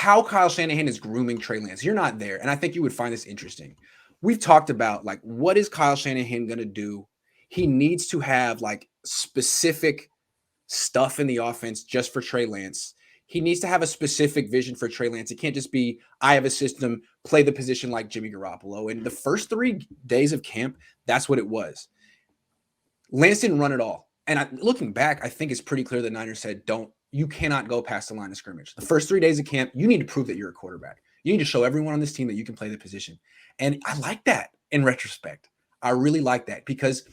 how Kyle Shanahan is grooming Trey Lance. You're not there, and I think you would find this interesting. We've talked about like what is Kyle Shanahan going to do? He needs to have like specific stuff in the offense just for Trey Lance. He needs to have a specific vision for Trey Lance. It can't just be, I have a system, play the position like Jimmy Garoppolo. And the first 3 days of camp, that's what it was. Lance didn't run at all. And looking back, I think it's pretty clear the Niners said, you cannot go past the line of scrimmage. The first 3 days of camp, you need to prove that you're a quarterback. You need to show everyone on this team that you can play the position. And I like that in retrospect. I really like that because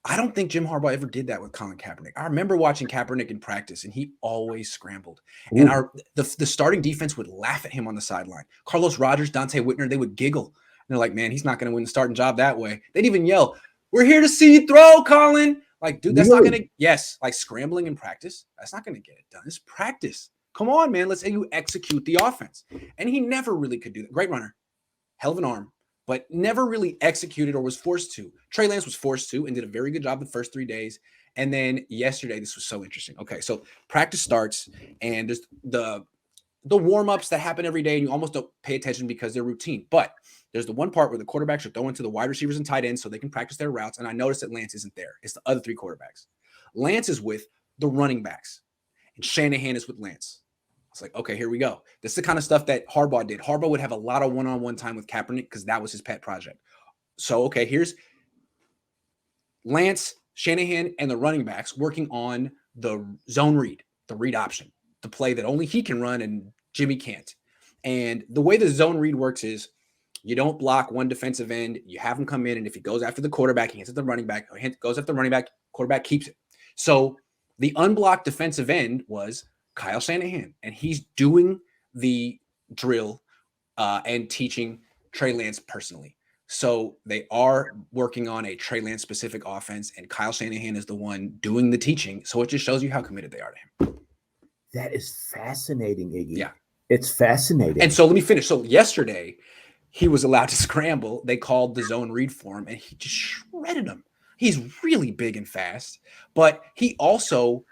I don't think Jim Harbaugh ever did that with Colin Kaepernick. I remember watching Kaepernick in practice, and he always scrambled. Ooh. And the starting defense would laugh at him on the sideline. Carlos Rogers, Dante Whitner, they would giggle. And they're like, man, he's not going to win the starting job that way. They'd even yell, we're here to see you throw, Colin. Like, dude, that's not going to – yes, like scrambling in practice, that's not going to get it done. It's practice. Come on, man. Let's say you execute the offense. And he never really could do that. Great runner. Hell of an arm. But never really executed or was forced to. Trey Lance was forced to and did a very good job the first 3 days. And then yesterday, this was so interesting. Okay, so practice starts, and there's the warm-ups that happen every day, and you almost don't pay attention because they're routine. But there's the one part where the quarterbacks are throwing to the wide receivers and tight ends so they can practice their routes, and I noticed that Lance isn't there. It's the other 3 quarterbacks. Lance is with the running backs, and Shanahan is with Lance. It's like, okay, here we go. This is the kind of stuff that Harbaugh did. Harbaugh would have a lot of one-on-one time with Kaepernick because that was his pet project. So, okay, here's Lance, Shanahan, and the running backs working on the zone read, the read option, the play that only he can run and Jimmy can't. And the way the zone read works is you don't block one defensive end. You have him come in, and if he goes after the quarterback, he hits at the running back, or goes after the running back, quarterback keeps it. So the unblocked defensive end was Kyle Shanahan, and he's doing the drill and teaching Trey Lance personally. So they are working on a Trey Lance specific offense, and Kyle Shanahan is the one doing the teaching. So it just shows you how committed they are to him. That is fascinating, Iggy. Yeah. It's fascinating. And so let me finish. So yesterday, he was allowed to scramble. They called the zone read for him, and he just shredded him. He's really big and fast, but he also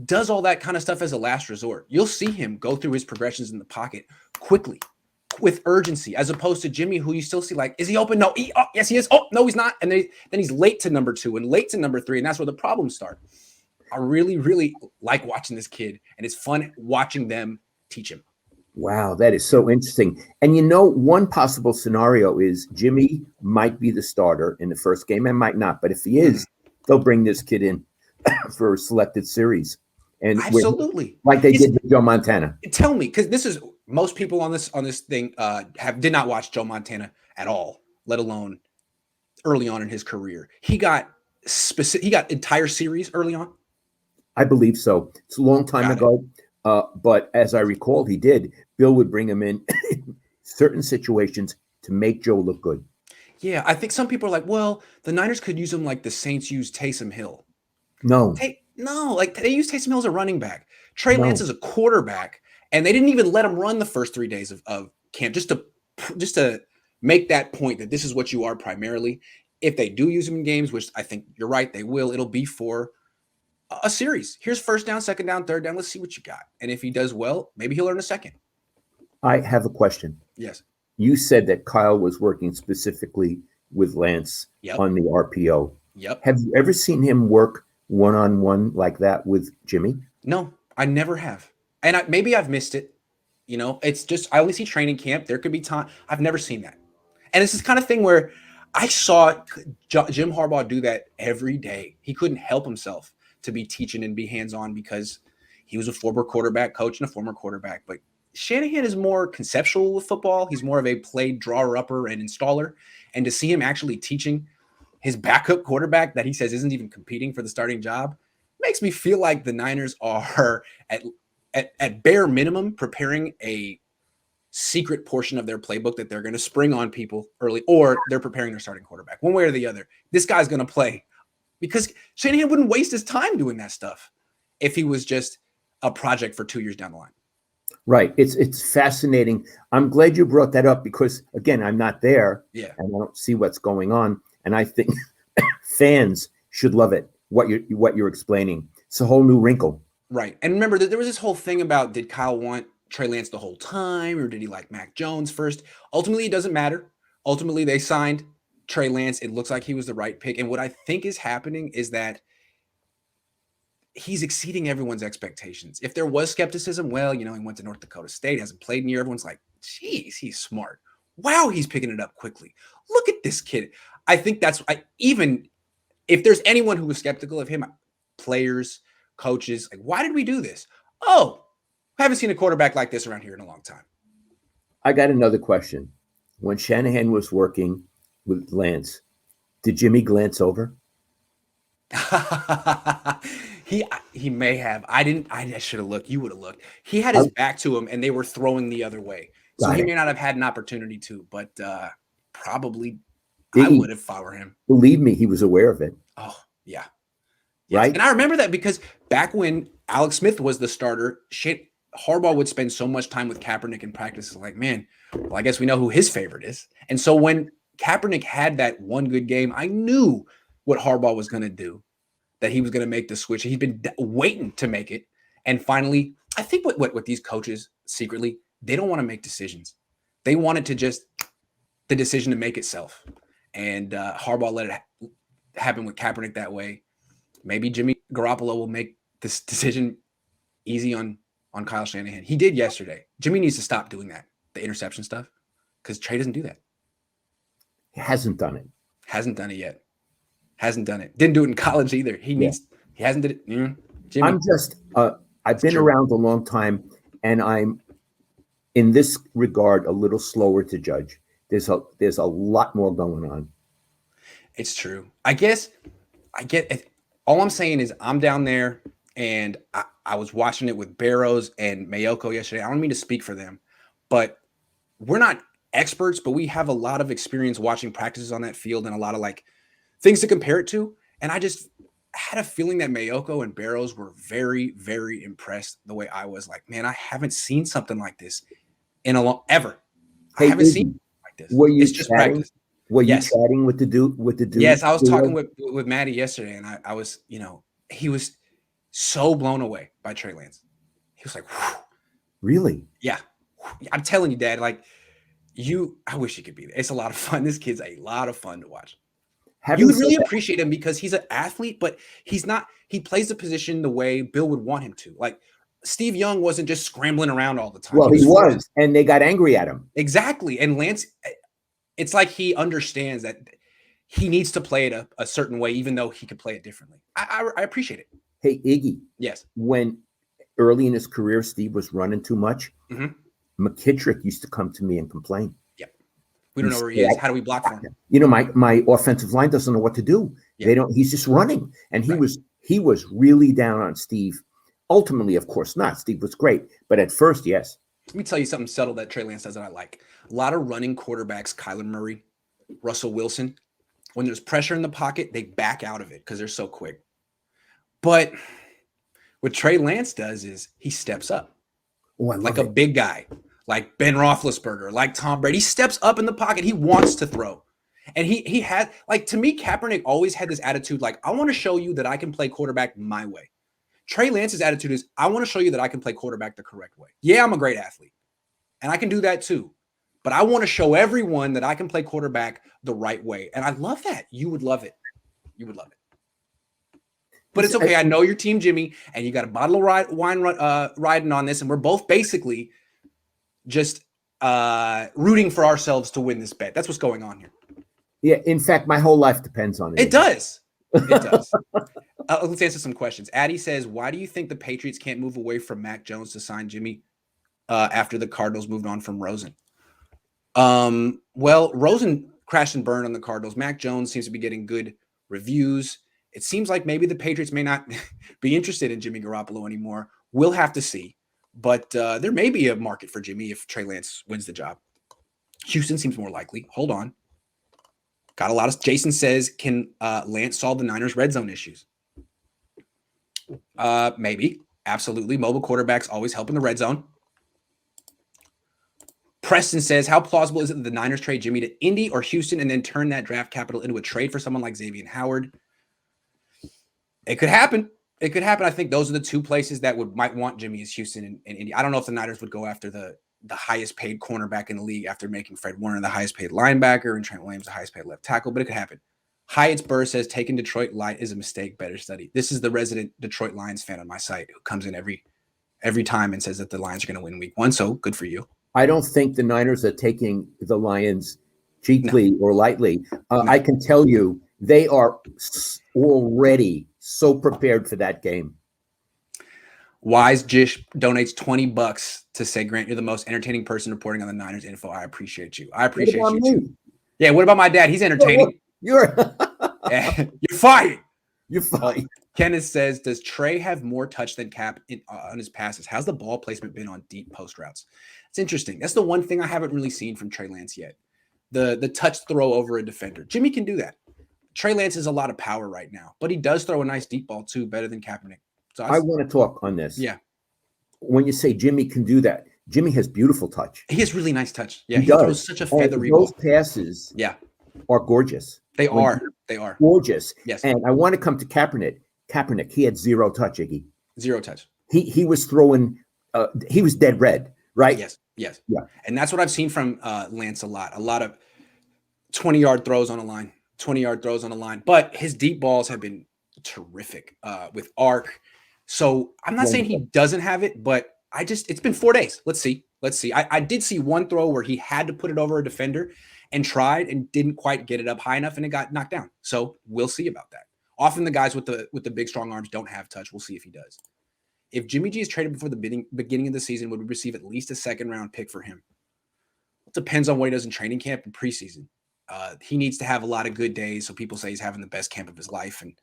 does all that kind of stuff as a last resort. You'll see him go through his progressions in the pocket quickly, with urgency, as opposed to Jimmy, who you still see like, is he open? No. Yes, he is. Oh, no, he's not. And then he's late to number 2 and late to number 3, and that's where the problems start. I really, really like watching this kid, and it's fun watching them teach him. Wow, that is so interesting. And one possible scenario is Jimmy might be the starter in the first game and might not. But if he is, they'll bring this kid in for a selected series. And absolutely, like they did with Joe Montana. Tell me, because this is most people on this thing did not watch Joe Montana at all, let alone early on in his career. He got entire series early on. I believe so. It's a long time ago, but as I recall, he did. Bill would bring him in certain situations to make Joe look good. Yeah, I think some people are like, well, the Niners could use him like the Saints used Taysom Hill. No, like they use Taysom Hill as a running back. Trey Lance is a quarterback, and they didn't even let him run the first 3 days of camp just to make that point that this is what you are primarily. If they do use him in games, which I think you're right, they will, it'll be for a series. Here's first down, second down, third down. Let's see what you got. And if he does well, maybe he'll earn a second. I have a question. Yes. You said that Kyle was working specifically with Lance on the RPO. Yep. Have you ever seen him work one-on-one like that with Jimmy? No, I never have. And maybe I've missed it. It's just, I only see training camp. There could be time. I've never seen that. And it's this kind of thing where I saw Jim Harbaugh do that every day. He couldn't help himself to be teaching and be hands-on because he was a former quarterback coach and a former quarterback. But Shanahan is more conceptual with football. He's more of a play drawer-upper and installer. And to see him actually teaching his backup quarterback that he says isn't even competing for the starting job makes me feel like the Niners are at bare minimum preparing a secret portion of their playbook that they're going to spring on people early, or they're preparing their starting quarterback. One way or the other, this guy's going to play, because Shanahan wouldn't waste his time doing that stuff if he was just a project for 2 years down the line. Right. It's fascinating. I'm glad you brought that up because, again, I'm not there. Yeah. And I don't see what's going on. And I think fans should love it, what you're explaining. It's a whole new wrinkle. Right. And remember that there was this whole thing about, did Kyle want Trey Lance the whole time, or did he like Mac Jones first? Ultimately, it doesn't matter. Ultimately, they signed Trey Lance. It looks like he was the right pick. And what I think is happening is that he's exceeding everyone's expectations. If there was skepticism, well, he went to North Dakota State, hasn't played in a year. Everyone's like, geez, he's smart. Wow, he's picking it up quickly. Look at this kid. I think even if there's anyone who was skeptical of him, players, coaches, like, why did we do this? Oh, I haven't seen a quarterback like this around here in a long time. I got another question. When Shanahan was working with Lance, did Jimmy glance over? He may have. I should have looked. You would have looked. He had his back to him, and they were throwing the other way. So he may not have had an opportunity to, but probably I would have followed him. Believe me, he was aware of it. Oh, yeah. Yes. Right? And I remember that because back when Alex Smith was the starter, Harbaugh would spend so much time with Kaepernick in practice. Like, man, well, I guess we know who his favorite is. And so when Kaepernick had that one good game, I knew what Harbaugh was going to do, that he was going to make the switch. He'd been waiting to make it. And finally, I think what these coaches secretly, they don't want to make decisions. They want it to just the decision to make itself. And Harbaugh let it happen with Kaepernick that way. Maybe Jimmy Garoppolo will make this decision easy on Kyle Shanahan. He did yesterday. Jimmy needs to stop doing that, the interception stuff, because Trey doesn't do that. He hasn't done it. Hasn't done it yet. Hasn't done it. Didn't do it in college either. He hasn't did it. Jimmy. I'm just, I've been around a long time, and I'm, in this regard, a little slower to judge. There's a lot more going on. It's true. I get it. All I'm saying is I'm down there, and I was watching it with Barrows and Mayoko yesterday. I don't mean to speak for them, but we're not experts, but we have a lot of experience watching practices on that field and a lot of like things to compare it to. And I just had a feeling that Mayoko and Barrows were very, very impressed the way I was. Like, man, I haven't seen something like this in ever. Hey, I haven't seen like this. It's just practice. Were you chatting with the dude? Yes, I was talking with Maddie yesterday, and I was, he was so blown away by Trey Lance. He was like, whew. Really? Yeah. I'm telling you, Dad, like I wish you could be there. It's a lot of fun. This kid's a lot of fun to watch. You would really appreciate him because he's an athlete, but he plays the position the way Bill would want him to. Like Steve Young wasn't just scrambling around all the time. Well, he was, and they got angry at him. Exactly. And Lance, it's like he understands that he needs to play it a certain way, even though he could play it differently. I appreciate it. Hey, Iggy. Yes. When early in his career, Steve was running too much, McKittrick used to come to me and complain. Yep. We don't know where he is. How do we block for him? My offensive line doesn't know what to do. Yep. They don't. He's just running, and he was really down on Steve. Ultimately, of course not. Steve was great, but at first, yes. Let me tell you something subtle that Trey Lance does that I like. A lot of running quarterbacks, Kyler Murray, Russell Wilson, when there's pressure in the pocket, they back out of it because they're so quick. But what Trey Lance does is he steps up like a big guy, like Ben Roethlisberger, like Tom Brady. He steps up in the pocket. He wants to throw. And he had, like, to me, Kaepernick always had this attitude, like, I want to show you that I can play quarterback my way. Trey Lance's attitude is, I want to show you that I can play quarterback the correct way. Yeah, I'm a great athlete, and I can do that too. But I want to show everyone that I can play quarterback the right way. And I love that. You would love it. You would love it. But it's okay. I know your team, Jimmy, and you got a bottle of wine riding on this, and we're both basically just rooting for ourselves to win this bet. That's what's going on here. Yeah, in fact, my whole life depends on it. It does. It does. Let's answer some questions. Addie says, why do you think the Patriots can't move away from Mac Jones to sign Jimmy after the Cardinals moved on from Rosen? Well, Rosen crashed and burned on the Cardinals. Mac Jones seems to be getting good reviews. It seems like maybe the Patriots may not be interested in Jimmy Garoppolo anymore. We'll have to see. But there may be a market for Jimmy if Trey Lance wins the job. Houston seems more likely. Hold on. Got a lot of. Jason says, can Lance solve the Niners' red zone issues? Maybe. Absolutely. Mobile quarterbacks always help in the red zone. Preston says, how plausible is it that the Niners trade Jimmy to Indy or Houston and then turn that draft capital into a trade for someone like Xavier Howard? It could happen. It could happen. I think those are the two places that might want Jimmy is Houston and Indy. I don't know if the Niners would go after the highest paid cornerback in the league after making Fred Warner the highest paid linebacker and Trent Williams the highest paid left tackle, but it could happen. Hyatt's Burr says taking Detroit light is a mistake. Better study. This is the resident Detroit Lions fan on my site who comes in every time and says that the Lions are going to win week 1. So good for you. I don't think the Niners are taking the Lions cheaply or lightly. I can tell you they are already so prepared for that game. Wise Jish donates $20 to say, Grant, you're the most entertaining person reporting on the Niners info. I appreciate you. I appreciate you too. Yeah, what about my dad? He's entertaining. You're fired. You're fired. Kenneth says, does Trey have more touch than Cap on his passes? How's the ball placement been on deep post routes? It's interesting. That's the one thing I haven't really seen from Trey Lance yet. The touch throw over a defender. Jimmy can do that. Trey Lance has a lot of power right now, but he does throw a nice deep ball too, better than Kaepernick. So I want to talk on this. Yeah. When you say Jimmy can do that, Jimmy has beautiful touch. He has really nice touch. Yeah, he throws such a feathery ball. Those passes are gorgeous. They are gorgeous. Yes. And I want to come to Kaepernick. Kaepernick, he had zero touch, Iggy. Zero touch. He was throwing he was dead red, right? Yes. Yeah. And that's what I've seen from Lance a lot. A lot of 20-yard throws on a line. 20-yard throws on a line. But his deep balls have been terrific with arc. So I'm not saying he doesn't have it, but it's been 4 days. Let's see. I did see one throw where he had to put it over a defender and tried and didn't quite get it up high enough and it got knocked down. So we'll see about that. Often the guys with the big, strong arms don't have touch. We'll see if he does. If Jimmy G is traded before the beginning of the season, would we receive at least a second-round pick for him? It depends on what he does in training camp and preseason. He needs to have a lot of good days so people say he's having the best camp of his life, and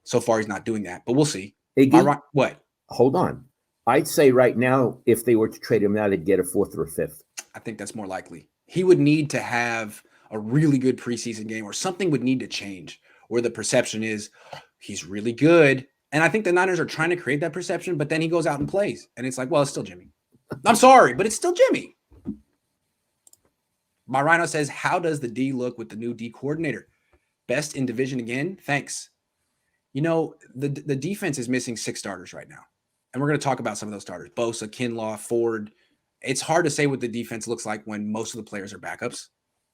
so far he's not doing that. But we'll see. Iggy, what? Hold on. I'd say right now, if they were to trade him now, they'd get a 4th or a 5th. I think that's more likely. He would need to have a really good preseason game, or something would need to change where the perception is he's really good. And I think the Niners are trying to create that perception, but then he goes out and plays. And it's like, well, it's still Jimmy. I'm sorry, but it's still Jimmy. My Rhino says, how does the D look with the new D coordinator? Best in division again? Thanks. You know, the defense is missing 6 starters right now. And we're going to talk about some of those starters. Bosa, Kinlaw, Ford. It's hard to say what the defense looks like when most of the players are backups.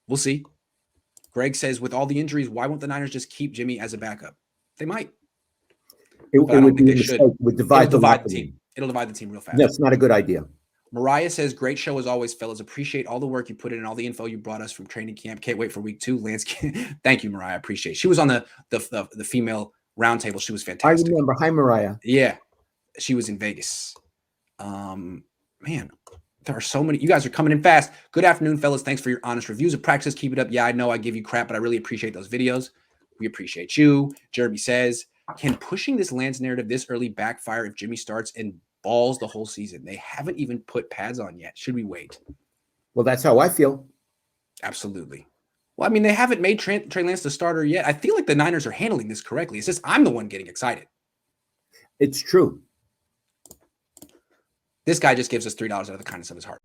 We'll see. Greg says, with all the injuries, why won't the Niners just keep Jimmy as a backup? They might. It would be a mistake. Would divide the team. It'll divide the team real fast. That's not a good idea. Mariah says, great show as always, fellas. Appreciate all the work you put in and all the info you brought us from training camp. Can't wait for week 2. Lance, thank you, Mariah. Appreciate it. She was on the female roundtable. She was fantastic. I remember. Hi, Mariah. Yeah. She was in Vegas. Man, there are so many. You guys are coming in fast. Good afternoon, fellas. Thanks for your honest reviews of practice. Keep it up. Yeah, I know I give you crap, but I really appreciate those videos. We appreciate you. Jeremy says, can pushing this Lance narrative this early backfire if Jimmy starts and balls the whole season? They haven't even put pads on yet. Should we wait? Well, that's how I feel. Absolutely. Well, I mean, they haven't made Trey Lance the starter yet. I feel like the Niners are handling this correctly. It's just I'm the one getting excited. It's true. This guy just gives us $3 out of the kindness of his heart.